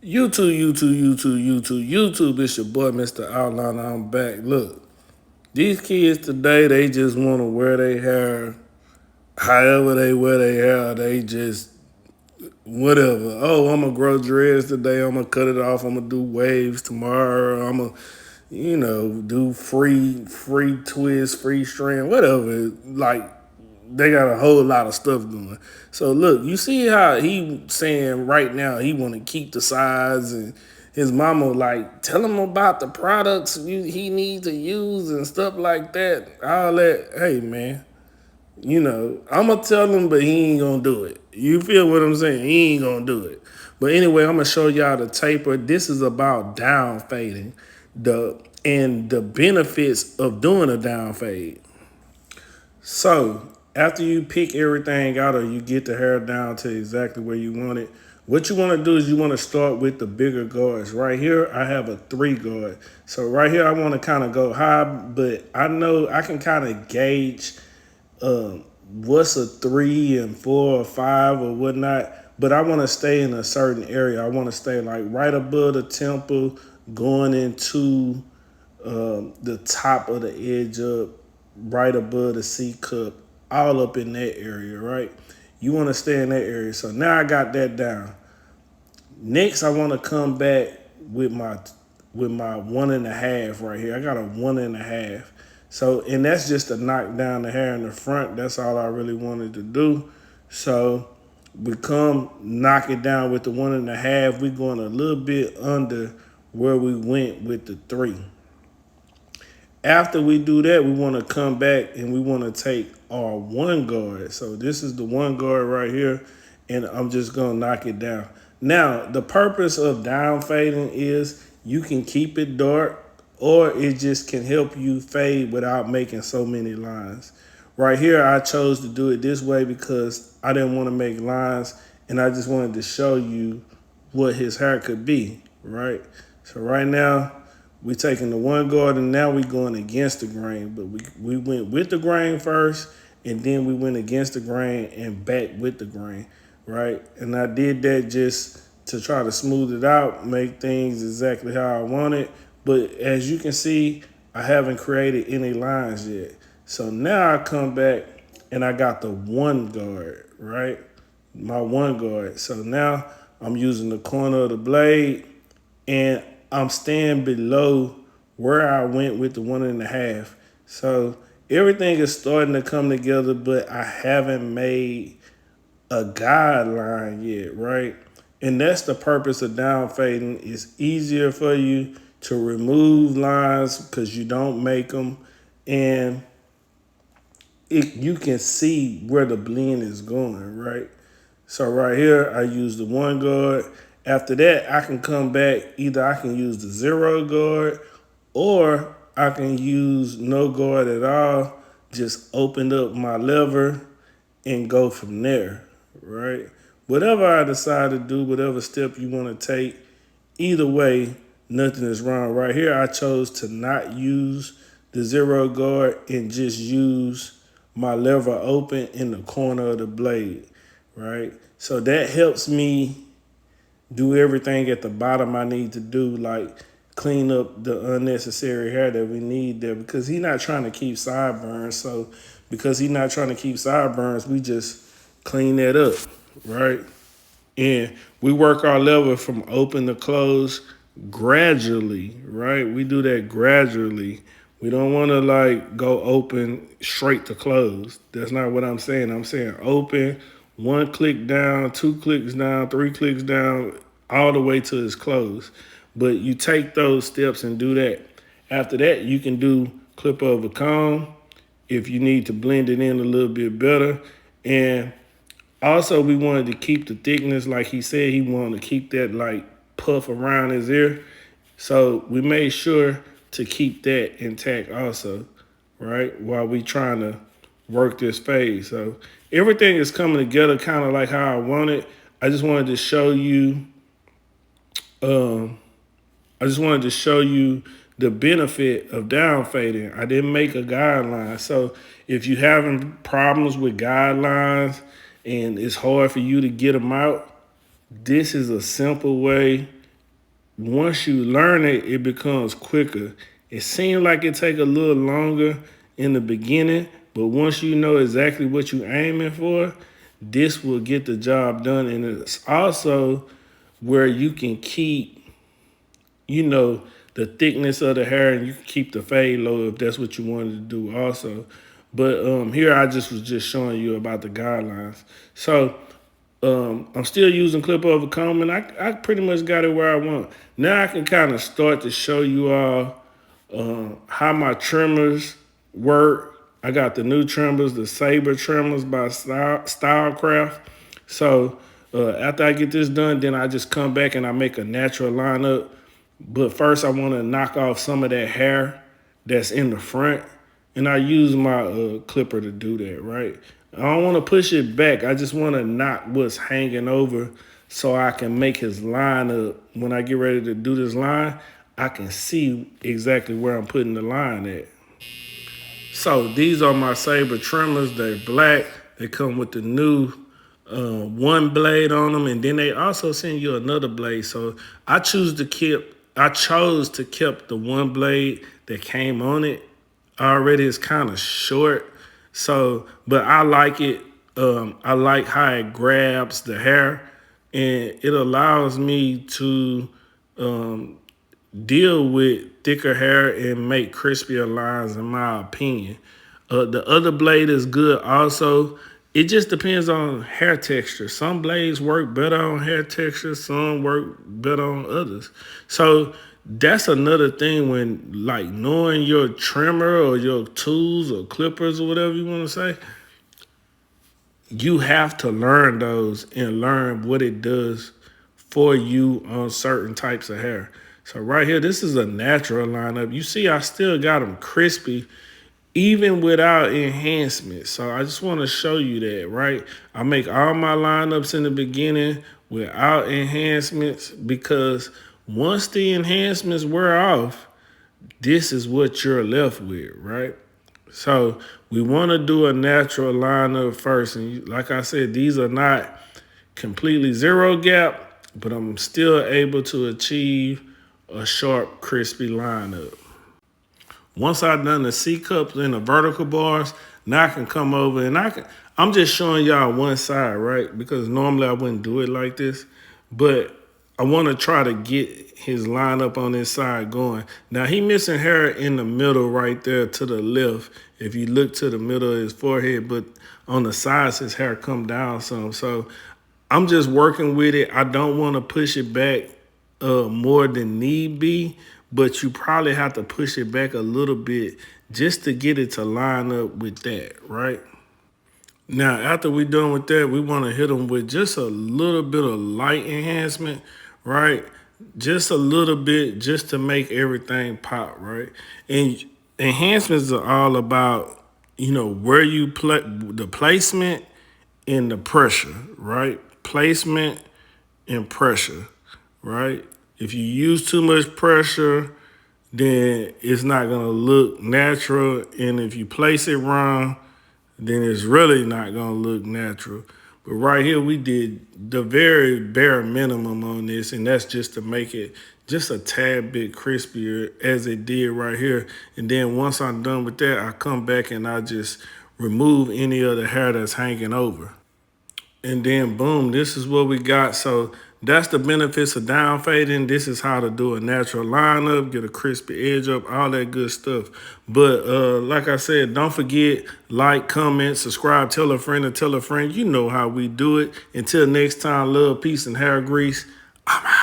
YouTube. It's your boy, Mr. Outlaw. I'm back. Look, these kids today, they just want to wear their hair however they wear their hair. They just, whatever. Oh, I'm going to grow dreads today. I'm going to cut it off. I'm going to do waves tomorrow. I'm going to, do free twist, free strand, whatever. Like, they got a whole lot of stuff going. So look, you see how he saying right now he want to keep the size, and his mama like tell him about the products he needs to use and stuff like that. All that. Hey man, I'm gonna tell him, but he ain't gonna do it. You feel what I'm saying? He ain't gonna do it. But anyway, I'm gonna show y'all the taper. This is about down fading, the benefits of doing a down fade. So after you pick everything out or you get the hair down to exactly where you want it, what you want to do is you want to start with the bigger guards. Right here, I have a 3 guard. So right here, I want to kind of go high, but I know I can kind of gauge what's a 3 and 4 or 5 or whatnot. But I want to stay in a certain area. I want to stay like right above the temple, going into the top of the edge up, right above the C cup, all up in that area, right? You want to stay in that area. So now I got that down. Next, I want to come back with my 1.5 right here. I got a 1.5. So, and that's just to knock down the hair in the front. That's all I really wanted to do. So we come knock it down with the 1.5. We're going a little bit under where we went with the 3. After we do that, we want to come back and we want to take our 1 guard. So this is the 1 guard right here, and I'm just going to knock it down. Now, the purpose of down fading is you can keep it dark, or it just can help you fade without making so many lines. Right here, I chose to do it this way because I didn't want to make lines, and I just wanted to show you what his hair could be, right? So right now, we taking the 1 guard, and now we going against the grain. But we went with the grain first, and then we went against the grain and back with the grain, right? And I did that just to try to smooth it out, make things exactly how I want it. But as you can see, I haven't created any lines yet. So now I come back and I got the 1 guard, right? My 1 guard. So now I'm using the corner of the blade, and I'm staying below where I went with the 1.5. So everything is starting to come together, but I haven't made a guideline yet, right? And that's the purpose of down fading. It's easier for you to remove lines because you don't make them, and you can see where the blend is going, right? So right here, I use the 1 guard. After that, I can come back. Either I can use the 0 guard, or I can use no guard at all. Just open up my lever and go from there, right? Whatever I decide to do, whatever step you want to take, either way, nothing is wrong. Right here, I chose to not use the 0 guard and just use my lever open in the corner of the blade, right? So that helps me do everything at the bottom I need to do, like clean up the unnecessary hair that we need there, because he's not trying to keep sideburns. So because he's not trying to keep sideburns, we just clean that up, right? And we work our lever from open to close gradually, right? We do that gradually. We don't want to like go open straight to close. That's not what I'm saying. I'm saying open, 1 click down, 2 clicks down, 3 clicks down, all the way to its close. But you take those steps and do that. After that, you can do clip over comb if you need to blend it in a little bit better. And also, we wanted to keep the thickness, like he said, he wanted to keep that like puff around his ear. So we made sure to keep that intact also, right? While we trying to work this phase. So everything is coming together kind of like how I wanted. I just wanted to show you, I just wanted to show you the benefit of down fading. I didn't make a guideline. So if you're having problems with guidelines and it's hard for you to get them out, this is a simple way once you learn it, it becomes quicker. It seems like it take a little longer in the beginning, but once you know exactly what you're aiming for, this will get the job done. And it's also where you can keep, you know, the thickness of the hair, and you can keep the fade low if that's what you wanted to do also. But here I just was just showing you about the guidelines. So I'm still using clip over comb, and I pretty much got it where I want. Now I can kind of start to show you all how my trimmers work. I got the new trimmers, the Saber trimmers by Stylecraft. So after I get this done, then I just come back and I make a natural lineup. But first, I want to knock off some of that hair that's in the front, and I use my clipper to do that, right? I don't want to push it back. I just want to knock what's hanging over so I can make his line up. When I get ready to do this line, I can see exactly where I'm putting the line at. So these are my Saber trimmers. They're black. They come with the new one blade on them, and then they also send you another blade. So I chose to keep the one blade that came on it. Already it's kind of short, so but I like it. I like how it grabs the hair, and it allows me to deal with thicker hair and make crispier lines, in my opinion. The other blade is good also. It just depends on hair texture. Some blades work better on hair texture, some work better on others. So that's another thing when like knowing your trimmer or your tools or clippers or whatever you want to say, you have to learn those and learn what it does for you on certain types of hair. So right here, this is a natural lineup. You see, I still got them crispy even without enhancements. So I just want to show you that, right? I make all my lineups in the beginning without enhancements because once the enhancements wear off, this is what you're left with, right? So we want to do a natural lineup first. And like I said, these are not completely zero gap, but I'm still able to achieve a sharp, crispy lineup. Once I've done the C cups and the vertical bars, now I can come over and I'm just showing y'all one side, right? Because normally I wouldn't do it like this, but I want to try to get his line up on this side going. Now he missing hair in the middle right there to the left. If you look to the middle of his forehead, but on the sides, his hair come down some. So I'm just working with it. I don't want to push it back more than need be, but you probably have to push it back a little bit just to get it to line up with that, right? Now, after we're done with that, we want to hit them with just a little bit of light enhancement, right? Just a little bit, just to make everything pop, right? And enhancements are all about, you know, where you play, the placement and the pressure, right? Placement and pressure, right? If you use too much pressure, then it's not gonna look natural. And if you place it wrong, then it's really not gonna look natural. But right here, we did the very bare minimum on this, and that's just to make it just a tad bit crispier as it did right here. And then once I'm done with that, I come back and I just remove any of the hair that's hanging over. And then boom, this is what we got. So that's the benefits of down fading. This is how to do a natural lineup, get a crispy edge up, all that good stuff. But like I said, don't forget, like, comment, subscribe, tell a friend and tell a friend. You know how we do it. Until next time, love, peace, and hair grease. I'm out.